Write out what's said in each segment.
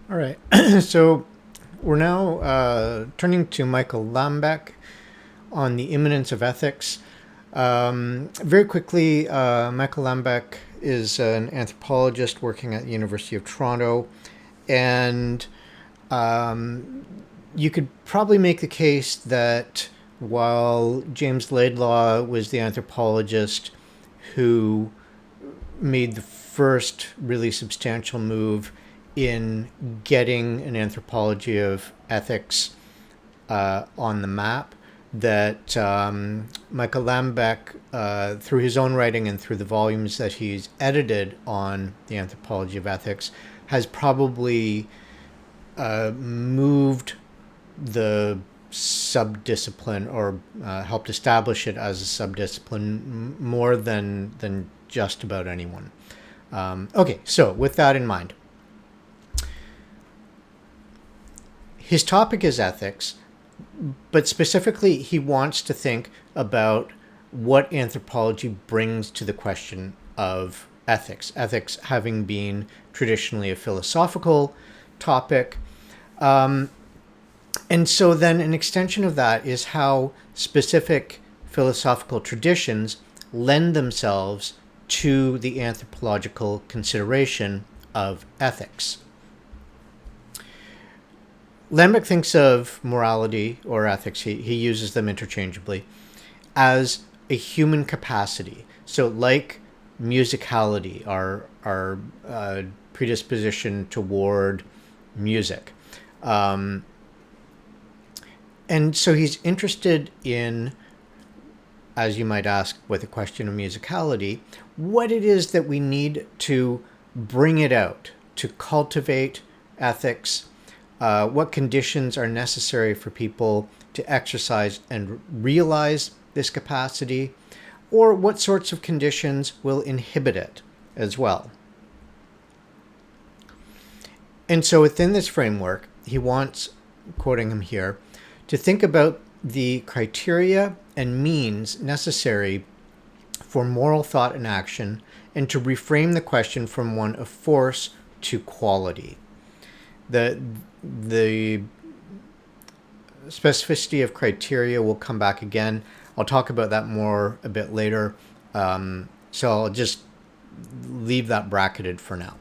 All right. So we're now turning to Michael Lambek on the immanence of ethics. Very quickly, Michael Lambek is an anthropologist working at the University of Toronto, and you could probably make the case that while James Laidlaw was the anthropologist who made the first really substantial move in getting an anthropology of ethics on the map, that Michael Lambek, through his own writing and through the volumes that he's edited on the anthropology of ethics, has probably moved the subdiscipline or helped establish it as a subdiscipline more than just about anyone. Okay, so with that in mind, his topic is ethics, but specifically, he wants to think about what anthropology brings to the question of ethics. Ethics having been traditionally a philosophical topic. And so then an extension of that is how specific philosophical traditions lend themselves to the anthropological consideration of ethics. Lambek thinks of morality or ethics, he uses them interchangeably, as a human capacity. So, like musicality, our predisposition toward music. And so he's interested in, as you might ask with a question of musicality, what it is that we need to bring it out, to cultivate ethics, what conditions are necessary for people to exercise and realize this capacity, or what sorts of conditions will inhibit it as well. And so within this framework, he wants, quoting him here, to think about the criteria and means necessary for moral thought and action, and to reframe the question from one of force to quality. The specificity of criteria will come back again. I'll talk about that more a bit later. So I'll just leave that bracketed for now.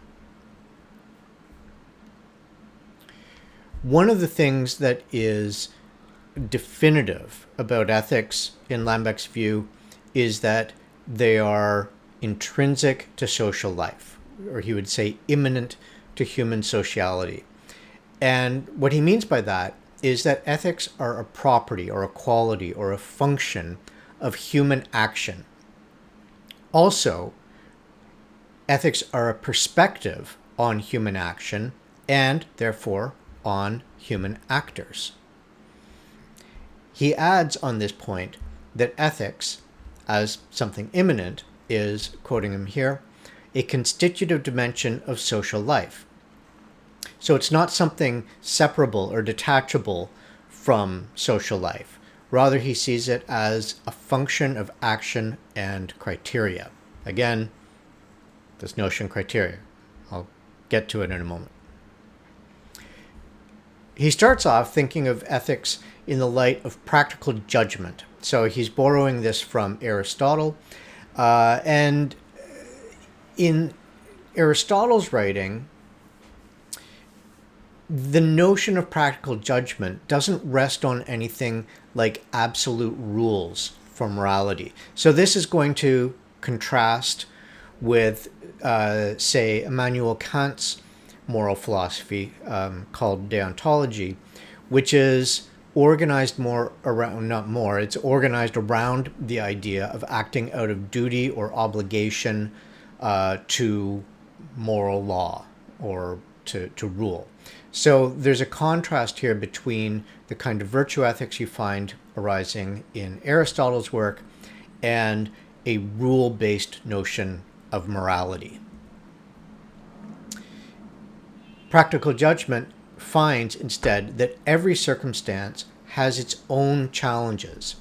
One of the things that is definitive about ethics in Lambek's view is that they are intrinsic to social life, or he would say immanent to human sociality. And what he means by that is that ethics are a property or a quality or a function of human action. Also, ethics are a perspective on human action and therefore on human actors. He adds on this point that ethics, as something immanent, is, quoting him here, a constitutive dimension of social life. So it's not something separable or detachable from social life. Rather, he sees it as a function of action and criteria. Again, this notion criteria. I'll get to it in a moment. He starts off thinking of ethics in the light of practical judgment. So he's borrowing this from Aristotle. And in Aristotle's writing, the notion of practical judgment doesn't rest on anything like absolute rules for morality. So this is going to contrast with, say, Immanuel Kant's moral philosophy called deontology, which is organized more around, not more, it's organized around the idea of acting out of duty or obligation to moral law or to rule. So there's a contrast here between the kind of virtue ethics you find arising in Aristotle's work and a rule-based notion of morality. Practical judgment finds instead that every circumstance has its own challenges,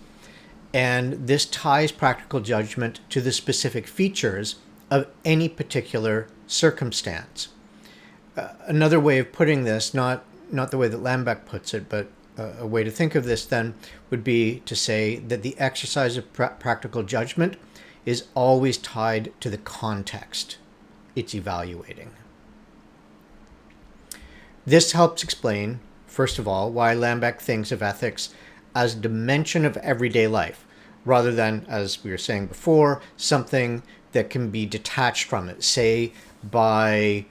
and this ties practical judgment to the specific features of any particular circumstance. Another way of putting this, not the way that Lambek puts it, but a way to think of this then would be to say that the exercise of practical judgment is always tied to the context it's evaluating. This helps explain, first of all, why Lambek thinks of ethics as a dimension of everyday life, rather than, as we were saying before, something that can be detached from it, say by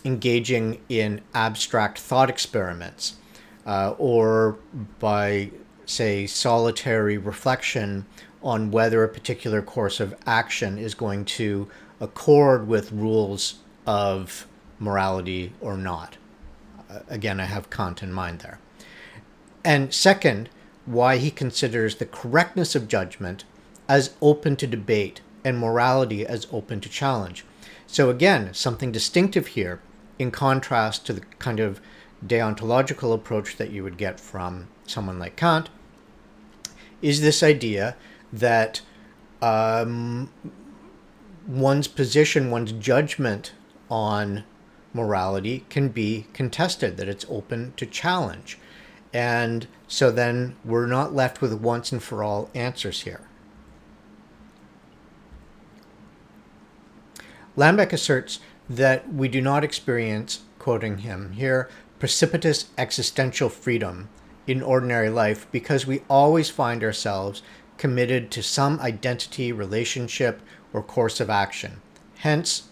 engaging in abstract thought experiments, or by, say, solitary reflection on whether a particular course of action is going to accord with rules of morality or not. Again, I have Kant in mind there. And second, why he considers the correctness of judgment as open to debate and morality as open to challenge. So again, something distinctive here in contrast to the kind of deontological approach that you would get from someone like Kant, is this idea that one's position, one's judgment on morality can be contested, that it's open to challenge. And so then we're not left with once and for all answers here. Lambek asserts that we do not experience, quoting him here, precipitous existential freedom in ordinary life because we always find ourselves committed to some identity, relationship, or course of action. Hence,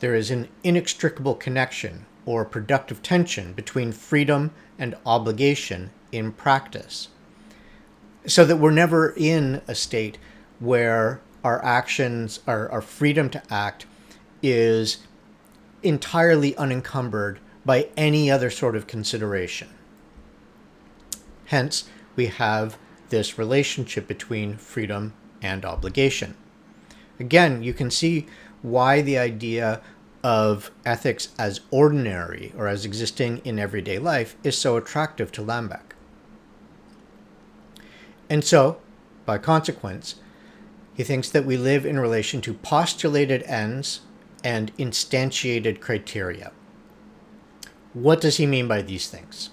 there is an inextricable connection or productive tension between freedom and obligation in practice. So that we're never in a state where our actions, our freedom to act, is entirely unencumbered by any other sort of consideration. Hence, we have this relationship between freedom and obligation. Again, you can see why the idea of ethics as ordinary or as existing in everyday life is so attractive to Lambek. And so, by consequence, he thinks that we live in relation to postulated ends and instantiated criteria. What does he mean by these things?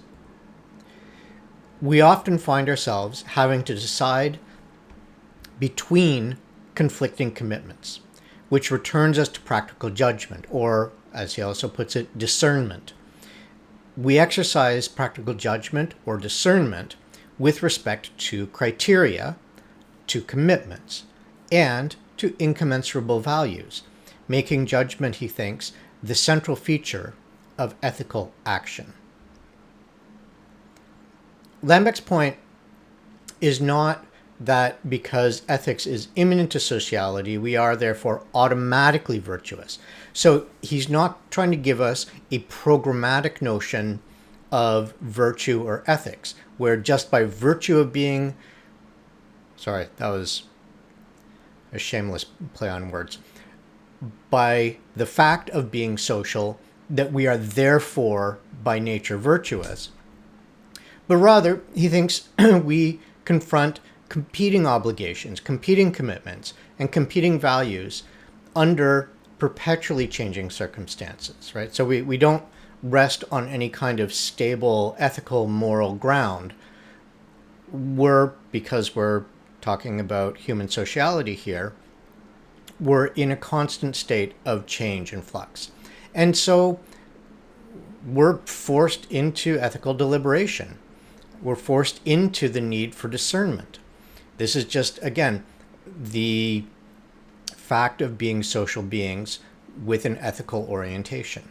We often find ourselves having to decide between conflicting commitments, which returns us to practical judgment, or, as he also puts it, discernment. We exercise practical judgment or discernment with respect to criteria, to commitments, and to incommensurable values, making judgment, he thinks, the central feature of ethical action. Lambek's point is not that because ethics is immanent to sociality, we are therefore automatically virtuous. So he's not trying to give us a programmatic notion of virtue or ethics, where just by virtue of being, sorry, that was a shameless play on words, by the fact of being social, that we are therefore by nature virtuous. But rather, he thinks we confront competing obligations, competing commitments, and competing values under perpetually changing circumstances, right? So we don't rest on any kind of stable, ethical, moral ground. Because we're talking about human sociality here, we're in a constant state of change and flux. And so we're forced into ethical deliberation. We're forced into the need for discernment. This is just, again, the fact of being social beings with an ethical orientation,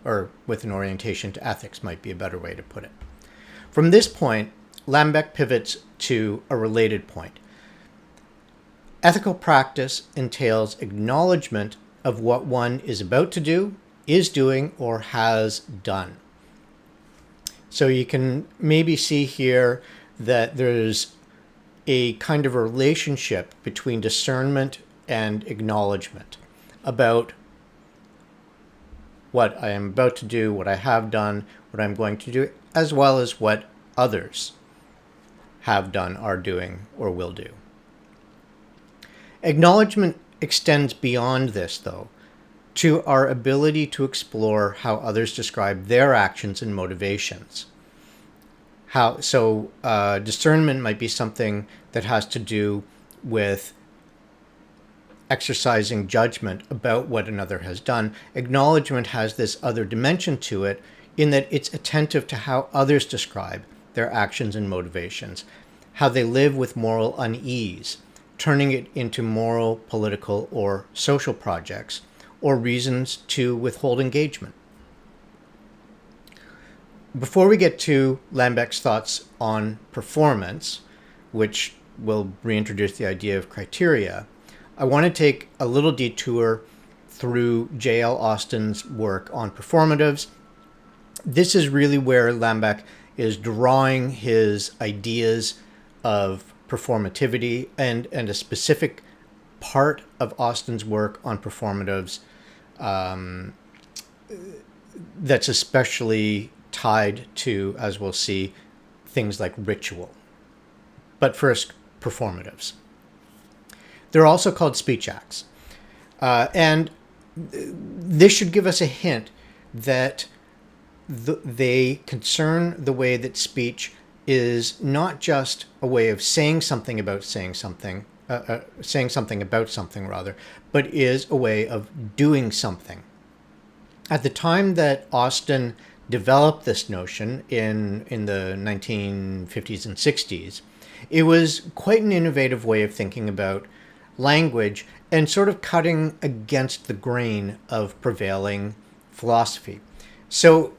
or with an orientation to ethics might be a better way to put it. From this point, Lambek pivots to a related point. Ethical practice entails acknowledgement of what one is about to do, is doing, or has done. So you can maybe see here that there's a kind of a relationship between discernment and acknowledgement about what I am about to do, what I have done, what I'm going to do, as well as what others have done, are doing, or will do. Acknowledgement extends beyond this, though, to our ability to explore how others describe their actions and motivations. Discernment might be something that has to do with exercising judgment about what another has done. Acknowledgement has this other dimension to it, in that it's attentive to how others describe their actions and motivations, how they live with moral unease, turning it into moral, political, or social projects, or reasons to withhold engagement. Before we get to Lambek's thoughts on performance, which will reintroduce the idea of criteria, I want to take a little detour through J.L. Austin's work on performatives. This is really where Lambek is drawing his ideas of performativity, and a specific part of Austin's work on performatives that's especially tied to, as we'll see, things like ritual. But first, performatives. They're also called speech acts. And this should give us a hint that they concern the way that speech is not just a way of saying something about saying something about something rather, but is a way of doing something. At the time that Austin developed this notion in the 1950s and 60s, it was quite an innovative way of thinking about language and sort of cutting against the grain of prevailing philosophy. So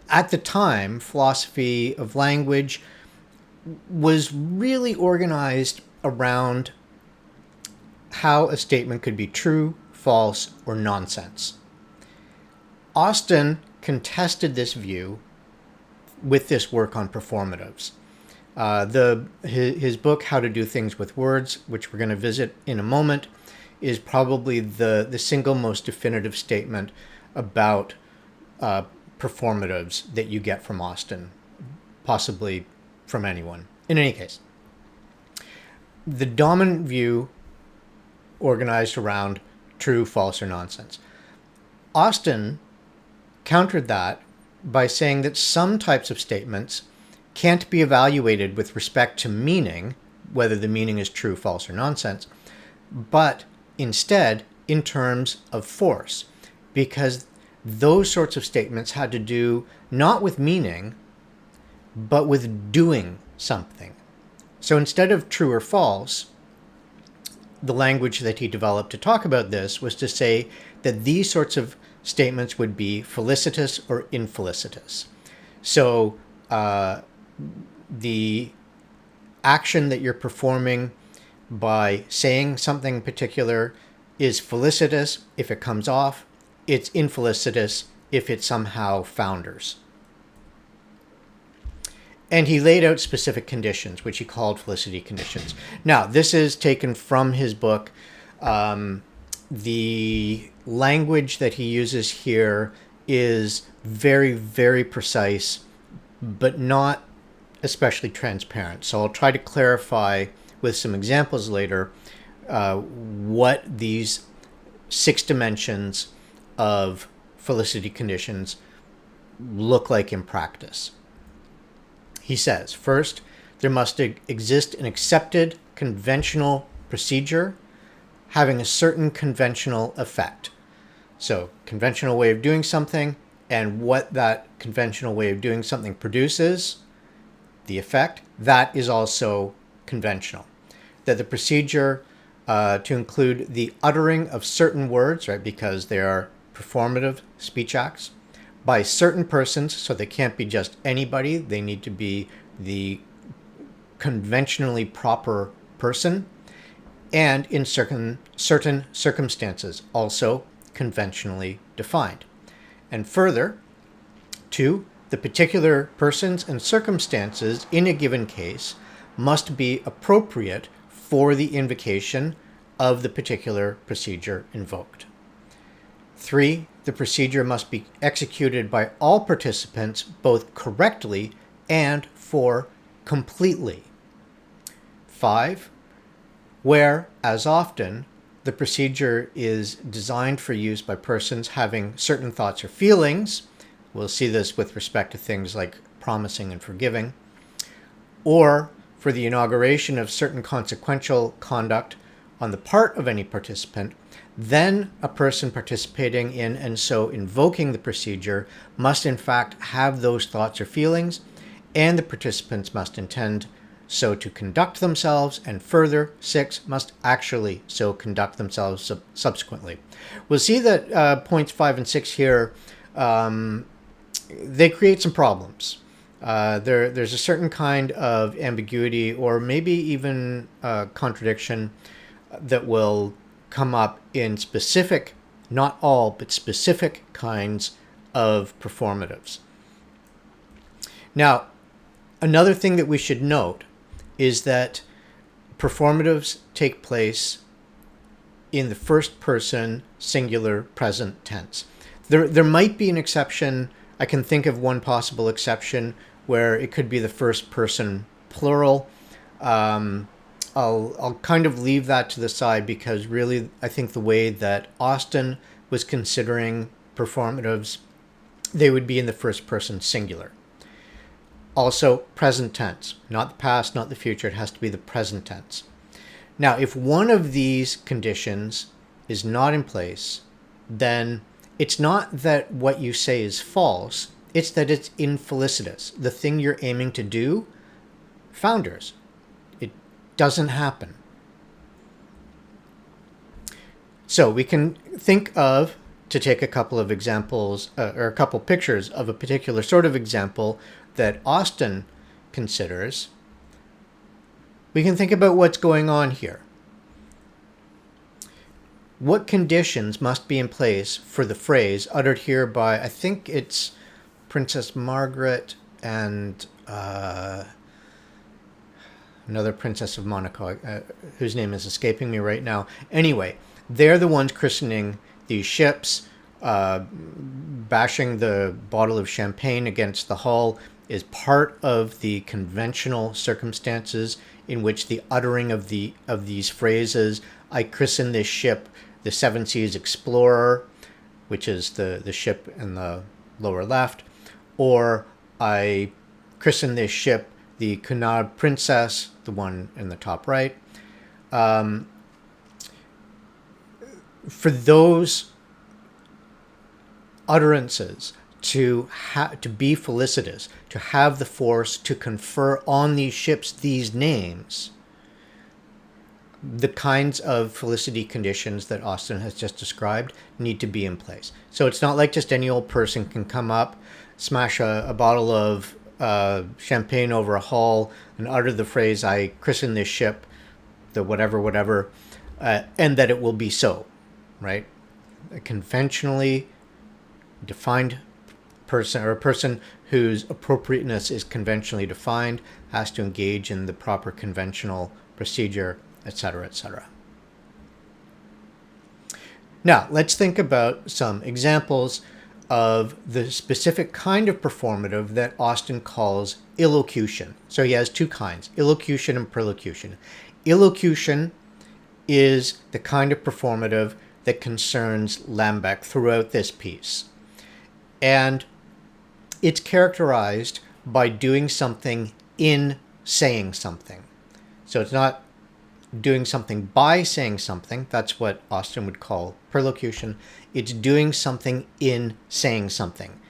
at the time, philosophy of language was really organized around how a statement could be true, false, or nonsense. Austin contested this view with this work on performatives. His book, How to Do Things with Words, which we're going to visit in a moment, is probably the single most definitive statement about performatives that you get from Austin, possibly from anyone. In any case, the dominant view organized around true, false, or nonsense. Austin countered that by saying that some types of statements can't be evaluated with respect to meaning, whether the meaning is true, false, or nonsense, but instead in terms of force, because those sorts of statements had to do not with meaning, but with doing something. So instead of true or false, the language that he developed to talk about this was to say that these sorts of statements would be felicitous or infelicitous. So the action that you're performing by saying something particular is felicitous if it comes off. It's infelicitous if it somehow founders. And he laid out specific conditions, which he called felicity conditions. Now, this is taken from his book. The language that he uses here is very, very precise, but not especially transparent. So I'll try to clarify with some examples later what these 6 dimensions of felicity conditions look like in practice. He says, first, there must exist an accepted conventional procedure having a certain conventional effect. So, conventional way of doing something, and what that conventional way of doing something produces, the effect, that is also conventional. That the procedure to include the uttering of certain words, right, because they are performative speech acts, by certain persons, so they can't be just anybody, they need to be the conventionally proper person, and in certain circumstances, also conventionally defined. And further, 2, the particular persons and circumstances in a given case must be appropriate for the invocation of the particular procedure invoked. 3, the procedure must be executed by all participants both correctly and for completely. 5, where, as often, the procedure is designed for use by persons having certain thoughts or feelings. We'll see this with respect to things like promising and forgiving, or for the inauguration of certain consequential conduct on the part of any participant, then a person participating in and so invoking the procedure must in fact have those thoughts or feelings, and the participants must intend so to conduct themselves, and further, 6, must actually so conduct themselves subsequently. We'll see that points 5 and 6 here, they create some problems. There's a certain kind of ambiguity or maybe even contradiction that will come up in specific, not all, but specific kinds of performatives. Now, another thing that we should note is that performatives take place in the first person singular present tense. There might be an exception. I can think of one possible exception where it could be the first person plural. I'll kind of leave that to the side because really I think the way that Austin was considering performatives, they would be in the first person singular. Also, present tense, not the past, not the future. It has to be the present tense. Now, if one of these conditions is not in place, then it's not that what you say is false, it's that it's infelicitous. The thing you're aiming to do founders. It doesn't happen. So we can think of, to take a couple of examples, or a couple pictures of a particular sort of example that Austin considers, we can think about what's going on here. What conditions must be in place for the phrase uttered here by, I think it's Princess Margaret and another Princess of Monaco, whose name is escaping me right now. Anyway, they're the ones christening these ships. Bashing the bottle of champagne against the hull is part of the conventional circumstances in which the uttering of these phrases, I christen this ship the Seven Seas Explorer, which is the ship in the lower left, or I christen this ship the Cunard Princess, the one in the top right. For those utterances to be felicitous, to have the force to confer on these ships these names, the kinds of felicity conditions that Austin has just described need to be in place. So it's not like just any old person can come up, smash a bottle of champagne over a hull and utter the phrase, I christen this ship, the whatever, and that it will be so, right? A conventionally defined person, or a person whose appropriateness is conventionally defined, has to engage in the proper conventional procedure, etc., etc. Now, let's think about some examples of the specific kind of performative that Austin calls illocution. So he has two kinds, illocution and perlocution. Illocution is the kind of performative that concerns Lambek throughout this piece. And it's characterized by doing something in saying something. So it's not doing something by saying something. That's what Austin would call perlocution. It's doing something in saying something.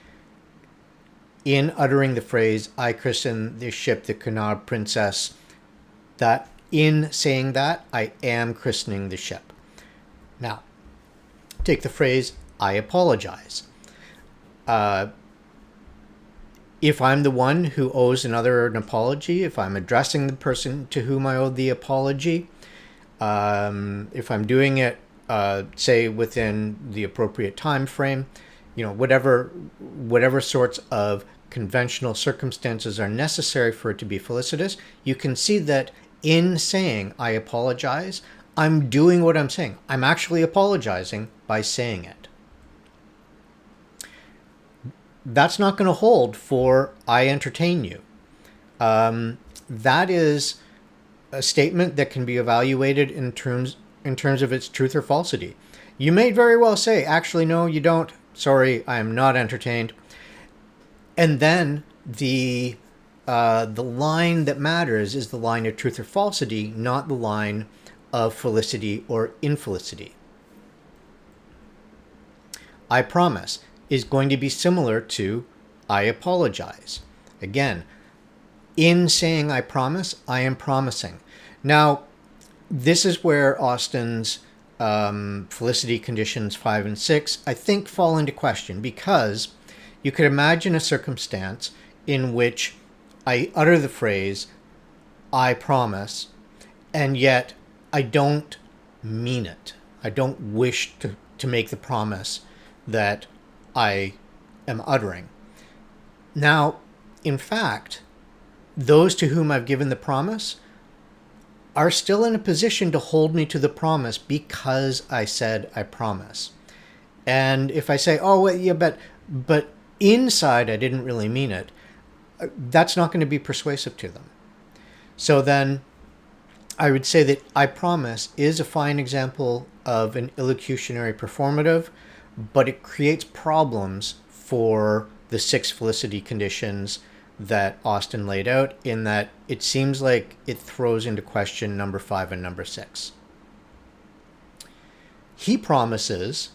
In uttering the phrase, I christen this ship the Cunard Princess, that in saying that, I am christening the ship. Now, take the phrase, I apologize. If I'm the one who owes another an apology, if I'm addressing the person to whom I owe the apology, if I'm doing it, say, within the appropriate time frame, whatever sorts of conventional circumstances are necessary for it to be felicitous, you can see that in saying I apologize, I'm doing what I'm saying. I'm actually apologizing by saying it. That's not going to hold for I entertain you. That is a statement that can be evaluated in terms in terms of its truth or falsity. You may very well say, actually, no, you don't. Sorry, I am not entertained. And then the line that matters is the line of truth or falsity, not the line of felicity or infelicity. I promise is going to be similar to I apologize. Again, in saying I promise, I am promising. Now, this is where Austin's felicity conditions 5 and 6, I think, fall into question, because you could imagine a circumstance in which I utter the phrase, I promise, and yet I don't mean it. I don't wish to make the promise that I am uttering. Now, in fact, those to whom I've given the promise are still in a position to hold me to the promise because I said I promise. And if I say, oh, well, yeah, but inside I didn't really mean it, that's not going to be persuasive to them. So then I would say that I promise is a fine example of an illocutionary performative, but it creates problems for the 6 felicity conditions that Austin laid out, in that it seems like it throws into question number 5 and number 6. He promises,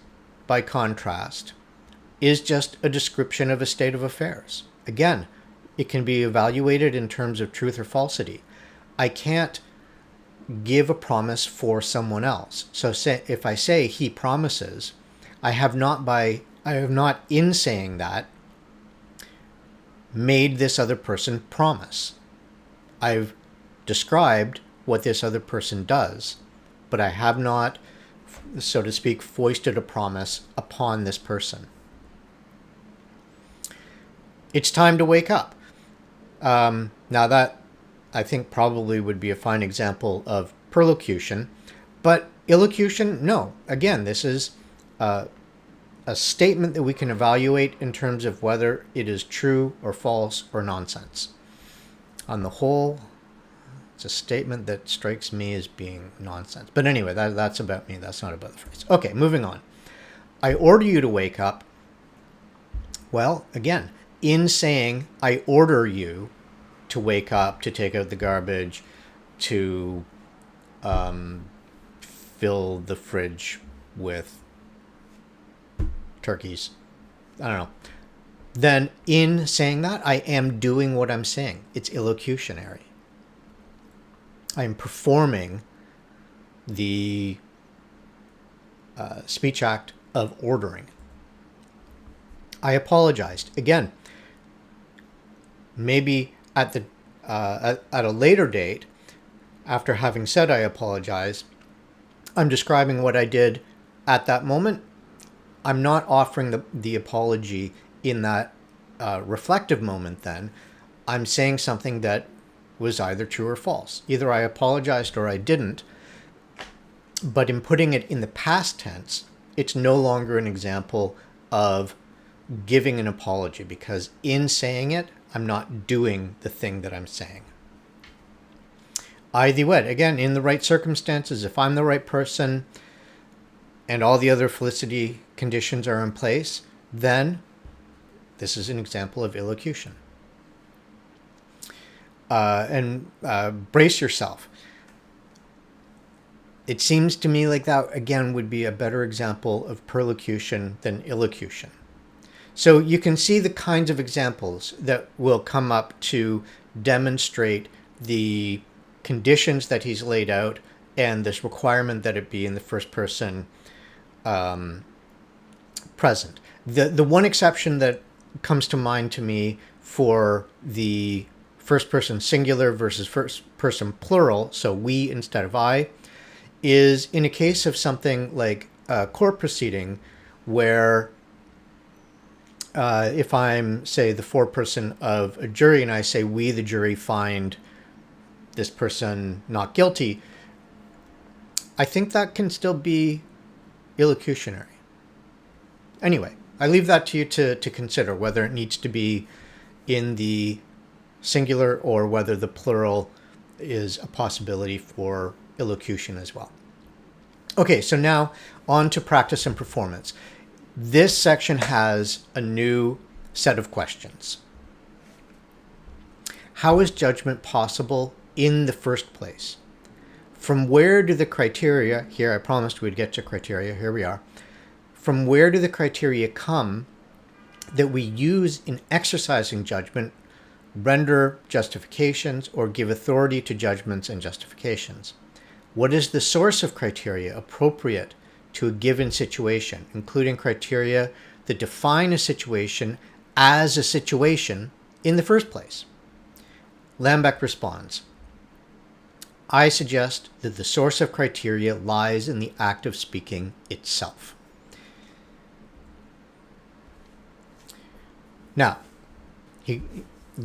by contrast, is just a description of a state of affairs. Again, it can be evaluated in terms of truth or falsity. I can't give a promise for someone else. So if I say he promises, I have not in saying that made this other person promise. I've described what this other person does, but I have not, so to speak, foisted a promise upon this person. It's time to wake up. Now that, I think, probably would be a fine example of perlocution, but illocution, no. Again, this is a statement that we can evaluate in terms of whether it is true or false or nonsense. On the whole, it's a statement that strikes me as being nonsense. But anyway, that's about me. That's not about the phrase. Okay, moving on. I order you to wake up. Well, again, in saying I order you to wake up, to take out the garbage, to fill the fridge with turkeys, I don't know, then in saying that, I am doing what I'm saying. It's illocutionary. I am performing the speech act of ordering. I apologized. Again, maybe at a later date, after having said I apologize, I'm describing what I did at that moment. I'm not offering the apology in that reflective moment then. I'm saying something that was either true or false. Either I apologized or I didn't. But in putting it in the past tense, it's no longer an example of giving an apology, because in saying it, I'm not doing the thing that I'm saying. I thee wed. Again, in the right circumstances, if I'm the right person and all the other felicity conditions are in place, then this is an example of illocution. Brace yourself. It seems to me like that, again, would be a better example of perlocution than illocution. So you can see the kinds of examples that will come up to demonstrate the conditions that he's laid out and this requirement that it be in the first person present. The one exception that comes to mind to me for the first person singular versus first person plural, so we instead of I, is in a case of something like a court proceeding where if I'm, say, the foreperson of a jury and I say we, the jury, find this person not guilty, I think that can still be illocutionary. Anyway, I leave that to you to consider whether it needs to be in the singular or whether the plural is a possibility for illocution as well. Okay, so now on to practice and performance. This section has a new set of questions. How is judgment possible in the first place? From where do the criteria, here I promised we'd get to criteria, here we are. From where do the criteria come that we use in exercising judgment, render justifications, or give authority to judgments and justifications? What is the source of criteria appropriate to a given situation, including criteria that define a situation as a situation in the first place? Lambek responds, I suggest that the source of criteria lies in the act of speaking itself. Now, he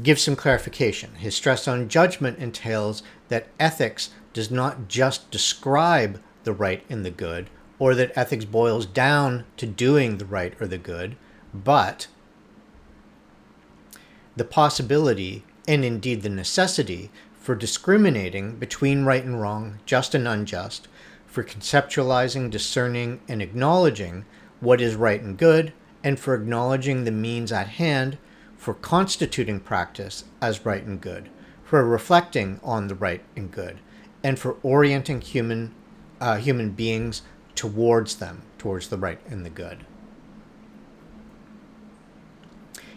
gives some clarification. His stress on judgment entails that ethics does not just describe the right and the good, or that ethics boils down to doing the right or the good, but the possibility, and indeed the necessity, for discriminating between right and wrong, just and unjust, for conceptualizing, discerning, and acknowledging what is right and good, and for acknowledging the means at hand for constituting practice as right and good, for reflecting on the right and good, and for orienting human beings towards them, towards the right and the good.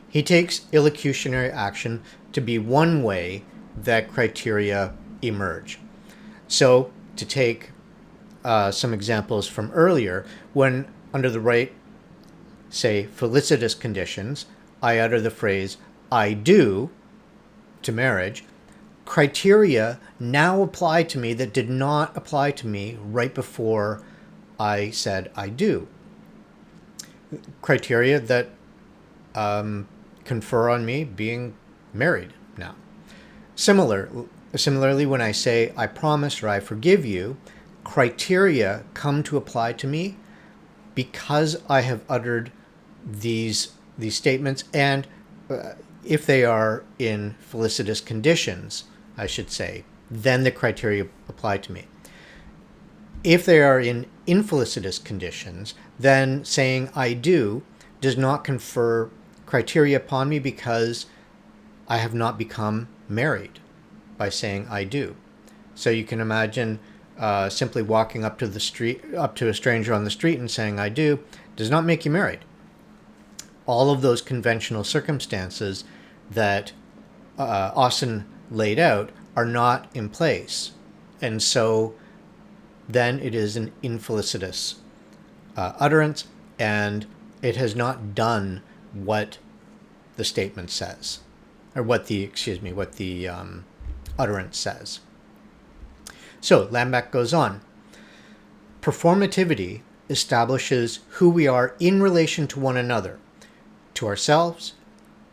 He takes illocutionary action to be one way that criteria emerge. So, to take some examples from earlier, when under the right, say, felicitous conditions, I utter the phrase, I do, to marriage, criteria now apply to me that did not apply to me right before I said I do. Criteria that confer on me being married now. Similarly, when I say I promise or I forgive you, criteria come to apply to me because I have uttered these statements, and if they are in felicitous conditions, I should say, then the criteria apply to me. If they are in infelicitous conditions, then saying I do does not confer criteria upon me because I have not become married by saying I do. So you can imagine simply walking up to a stranger on the street and saying I do does not make you married. All of those conventional circumstances that Austin laid out are not in place. And so then it is an infelicitous utterance, and it has not done what the statement says, or what the utterance says. So Lambek goes on. Performativity establishes who we are in relation to one another, to ourselves,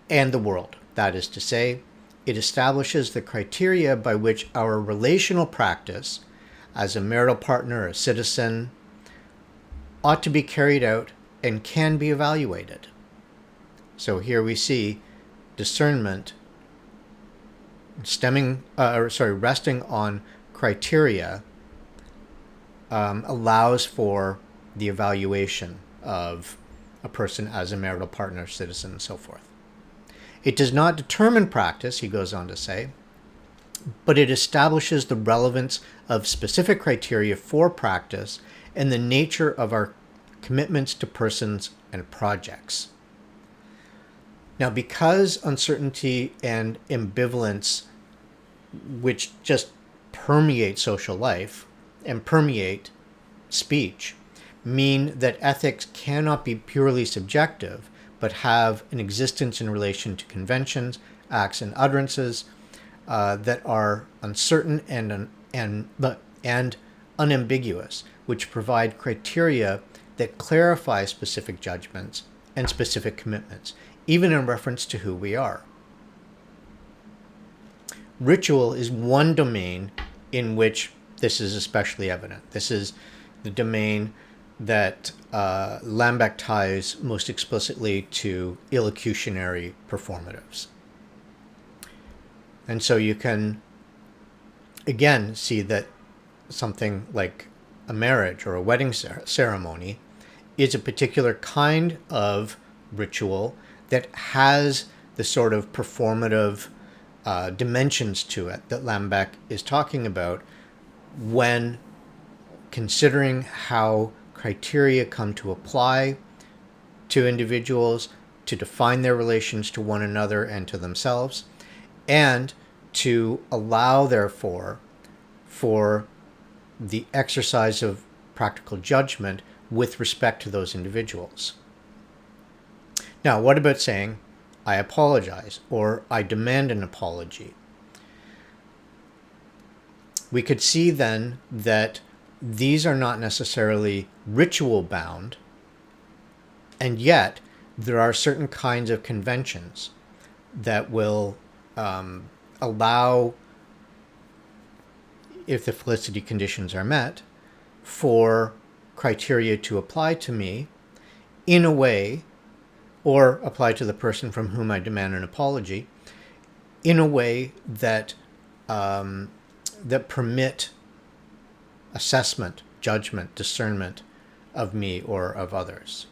and the world. That is to say, it establishes the criteria by which our relational practice, as a marital partner, a citizen, ought to be carried out and can be evaluated. So here we see discernment resting on criteria allows for the evaluation of a person as a marital partner, citizen, and so forth. It does not determine practice, he goes on to say, but it establishes the relevance of specific criteria for practice and the nature of our commitments to persons and projects. Now, because uncertainty and ambivalence, which just permeate social life and permeate speech, mean that ethics cannot be purely subjective, but have an existence in relation to conventions, acts, and utterances that are uncertain and unambiguous, which provide criteria that clarify specific judgments and specific commitments, even in reference to who we are. Ritual is one domain in which this is especially evident. This is the domain that Lambek ties most explicitly to illocutionary performatives. And so you can, again, see that something like a marriage or a wedding ceremony is a particular kind of ritual that has the sort of performative dimensions to it that Lambek is talking about when considering how criteria come to apply to individuals, to define their relations to one another and to themselves, and to allow, therefore, for the exercise of practical judgment with respect to those individuals. Now, what about saying, I apologize, or I demand an apology? We could see then that these are not necessarily ritual bound, and yet there are certain kinds of conventions that will allow, if the felicity conditions are met, for criteria to apply to me in a way, or apply to the person from whom I demand an apology, in a way that that permit assessment, judgment, discernment of me or of others.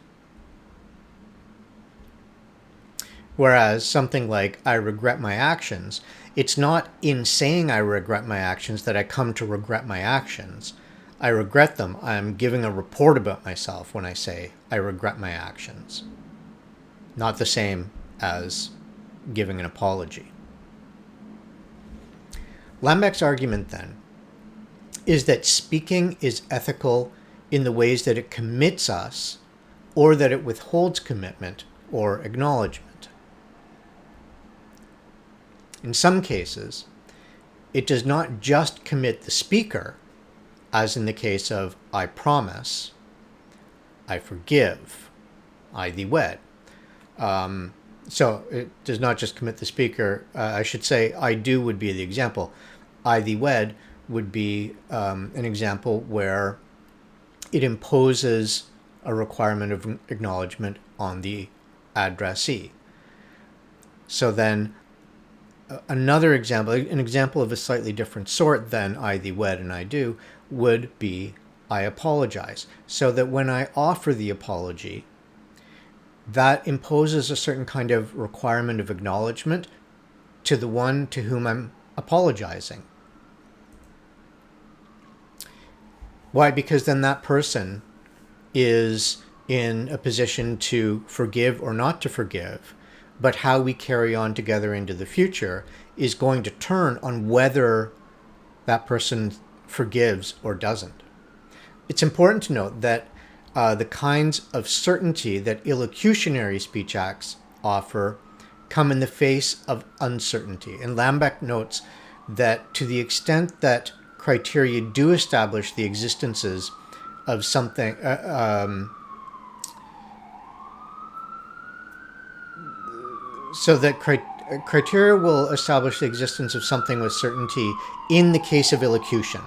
Whereas something like, I regret my actions, it's not in saying I regret my actions that I come to regret my actions. I regret them. I'm giving a report about myself when I say I regret my actions. Not the same as giving an apology. Lambek's argument, then, is that speaking is ethical in the ways that it commits us or that it withholds commitment or acknowledgement. In some cases, it does not just commit the speaker, as in the case of I promise, I forgive, I thee wed. So it does not just commit the speaker. I should say I do would be the example. I thee wed would be an example where it imposes a requirement of acknowledgement on the addressee. So then another example, an example of a slightly different sort than I thee wed and I do, would be I apologize. So that when I offer the apology, that imposes a certain kind of requirement of acknowledgement to the one to whom I'm apologizing. Why? Because then that person is in a position to forgive or not to forgive, but how we carry on together into the future is going to turn on whether that person forgives or doesn't. It's important to note that the kinds of certainty that illocutionary speech acts offer come in the face of uncertainty. And Lambek notes that to the extent that criteria do establish the existences of something, so that criteria will establish the existence of something with certainty in the case of illocution,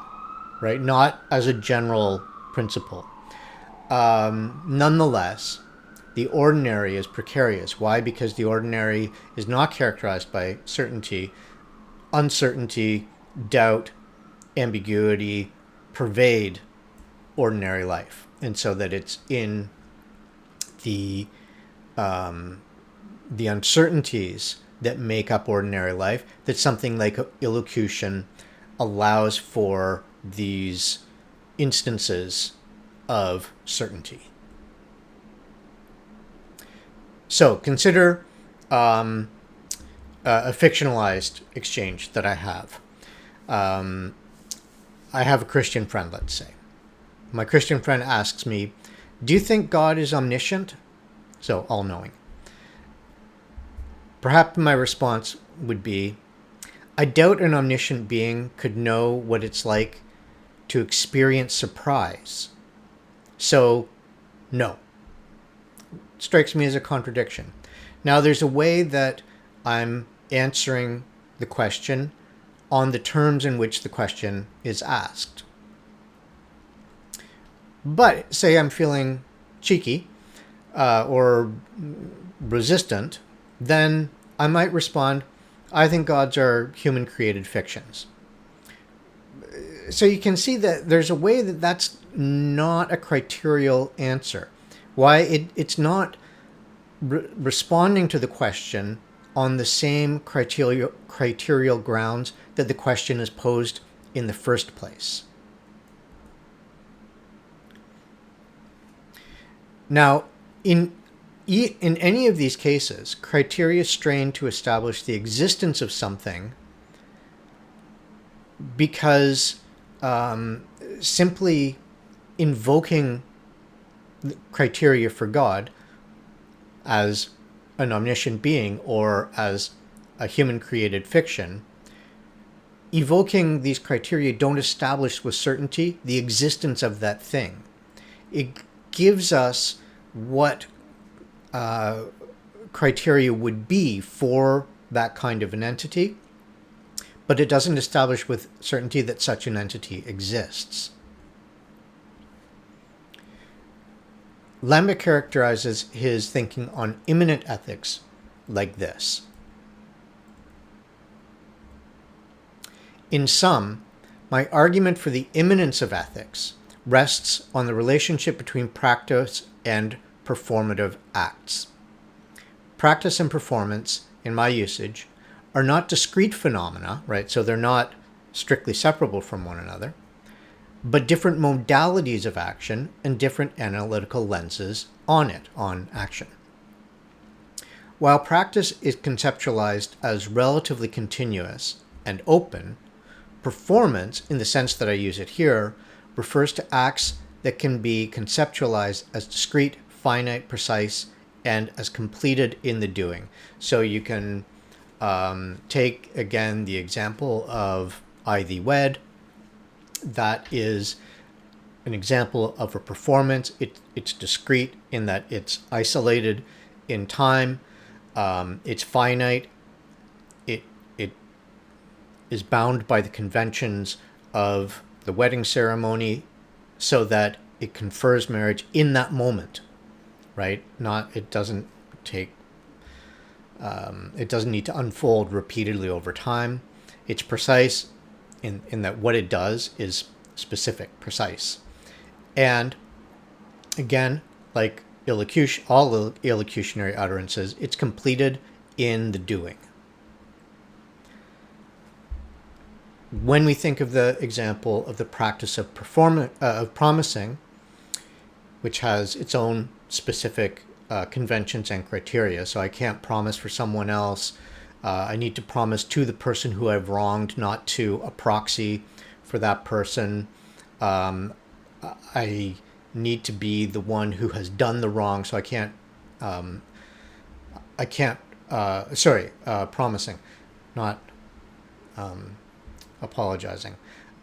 right? Not as a general principle. Nonetheless, the ordinary is precarious. Why? Because the ordinary is not characterized by certainty. Uncertainty, doubt, ambiguity pervade ordinary life. And so that it's in the uncertainties that make up ordinary life that something like illocution allows for these instances of certainty. So consider a fictionalized exchange that I have. I have a Christian friend, let's say. My Christian friend asks me, do you think God is omniscient? So all-knowing. Perhaps my response would be, I doubt an omniscient being could know what it's like to experience surprise. So, no. Strikes me as a contradiction. Now, there's a way that I'm answering the question on the terms in which the question is asked. But say I'm feeling cheeky or resistant, then I might respond, I think gods are human-created fictions. So you can see that there's a way that that's not a criterial answer. Why? It's not responding to the question on the same criterial grounds that the question is posed in the first place. Now, in any of these cases, criteria strain to establish the existence of something because simply invoking criteria for God as an omniscient being or as a human-created fiction, evoking these criteria don't establish with certainty the existence of that thing. It gives us what criteria would be for that kind of an entity, but it doesn't establish with certainty that such an entity exists. Lambek characterizes his thinking on immanent ethics like this. In sum, my argument for the immanence of ethics rests on the relationship between practice and performative acts. Practice and performance, in my usage, are not discrete phenomena, right? So they're not strictly separable from one another, but different modalities of action and different analytical lenses on action. While practice is conceptualized as relatively continuous and open, performance, in the sense that I use it here, refers to acts that can be conceptualized as discrete, finite, precise, and as completed in the doing. So you can take, again, the example of I thee wed. That is an example of a performance. It's discrete in that it's isolated in time. It's finite. It is bound by the conventions of the wedding ceremony so that it confers marriage in that moment, right? It doesn't need to unfold repeatedly over time. It's precise in that what it does is specific, precise. And again, like all illocutionary utterances, it's completed in the doing. When we think of the example of the practice of promising, which has its own specific conventions and criteria, so I can't promise for someone else. I need to promise to the person who I've wronged, not to a proxy for that person. I need to be the one who has done the wrong, so promising, not apologizing.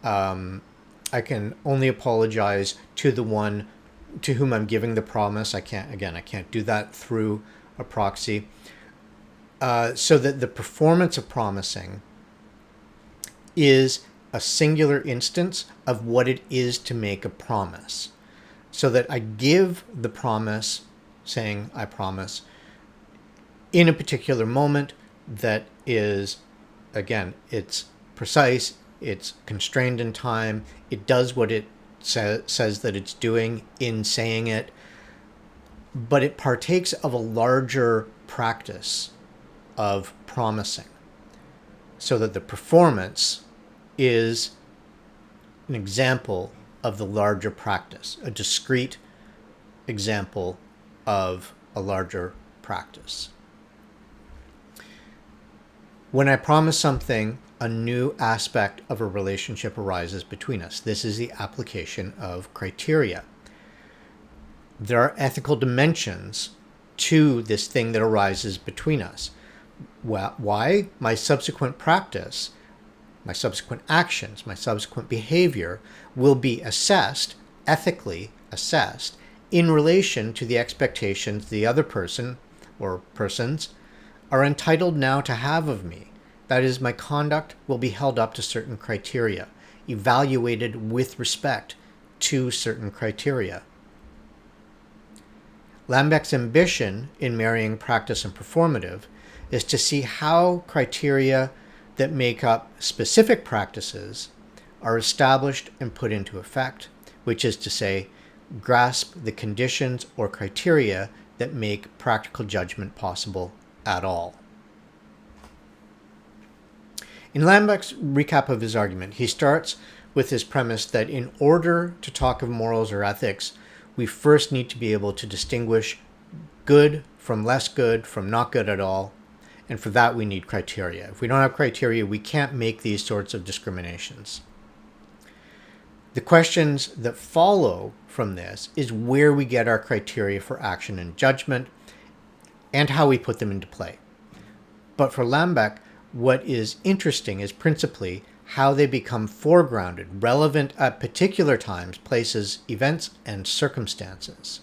I can only apologize to the one to whom I'm giving the promise. I can't do that through a proxy. So that the performance of promising is a singular instance of what it is to make a promise. So that I give the promise, saying I promise, in a particular moment that is, again, it's precise, it's constrained in time, it does what it says that it's doing in saying it, but it partakes of a larger practice of promising, so that the performance is an example of the larger practice, a discrete example of a larger practice. When I promise something, a new aspect of a relationship arises between us. This is the application of criteria. There are ethical dimensions to this thing that arises between us. Why? My subsequent practice, my subsequent actions, my subsequent behavior will be assessed, ethically assessed, in relation to the expectations the other person or persons are entitled now to have of me. That is, my conduct will be held up to certain criteria, evaluated with respect to certain criteria. Lambek's ambition in marrying practice and performative is to see how criteria that make up specific practices are established and put into effect, which is to say, grasp the conditions or criteria that make practical judgment possible at all. In Lambek's recap of his argument, he starts with his premise that in order to talk of morals or ethics, we first need to be able to distinguish good from less good from not good at all, and for that we need criteria. If we don't have criteria, we can't make these sorts of discriminations. The questions that follow from this is where we get our criteria for action and judgment and how we put them into play. But for Lambek, what is interesting is principally how they become foregrounded, relevant at particular times, places, events, and circumstances.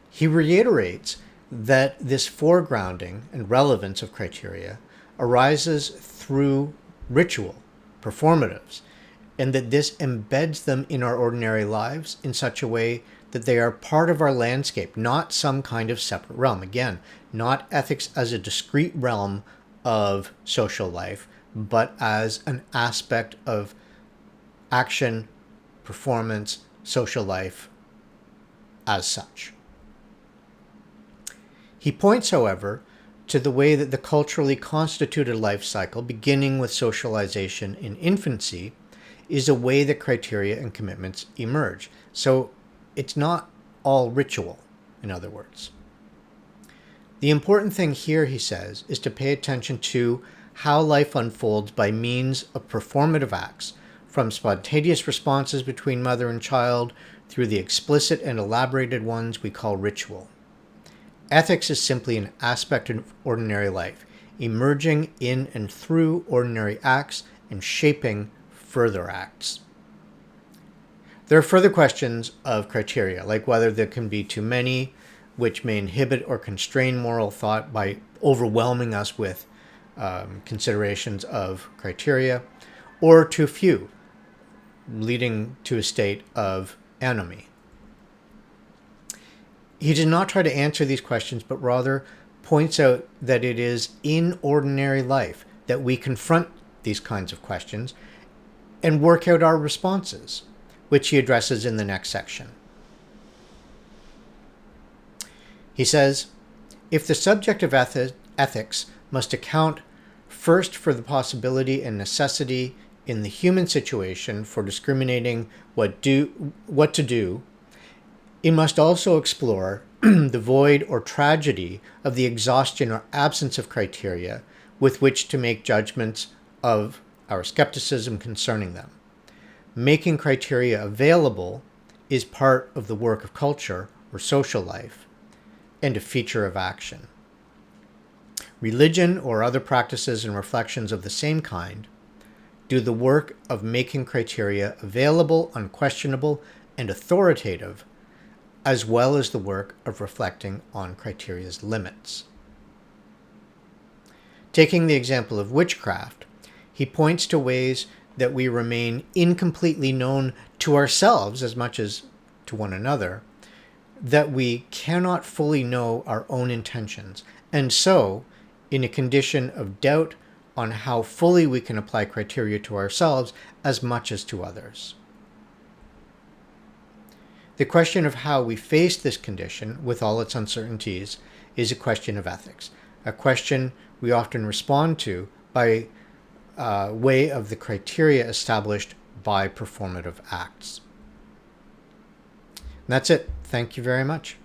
He reiterates that this foregrounding and relevance of criteria arises through ritual, performatives, and that this embeds them in our ordinary lives in such a way that they are part of our landscape, not some kind of separate realm. Again, not ethics as a discrete realm of social life, but as an aspect of action, performance, social life as such. He points, however, to the way that the culturally constituted life cycle, beginning with socialization in infancy, is a way that criteria and commitments emerge. So it's not all ritual, in other words. The important thing here, he says, is to pay attention to how life unfolds by means of performative acts, from spontaneous responses between mother and child through the explicit and elaborated ones we call ritual. Ethics is simply an aspect of ordinary life, emerging in and through ordinary acts and shaping further acts. There are further questions of criteria, like whether there can be too many, which may inhibit or constrain moral thought by overwhelming us with considerations of criteria, or too few, leading to a state of anomie. He does not try to answer these questions, but rather points out that it is in ordinary life that we confront these kinds of questions and work out our responses, which he addresses in the next section. He says, if the subject of ethics must account first for the possibility and necessity in the human situation for discriminating what to do, it must also explore the void or tragedy of the exhaustion or absence of criteria with which to make judgments of our skepticism concerning them. Making criteria available is part of the work of culture or social life and a feature of action. Religion or other practices and reflections of the same kind do the work of making criteria available, unquestionable, and authoritative, as well as the work of reflecting on criteria's limits. Taking the example of witchcraft, he points to ways that we remain incompletely known to ourselves as much as to one another, that we cannot fully know our own intentions, and so, in a condition of doubt on how fully we can apply criteria to ourselves as much as to others. The question of how we face this condition, with all its uncertainties, is a question of ethics, a question we often respond to by way of the criteria established by performative acts. And that's it. Thank you very much.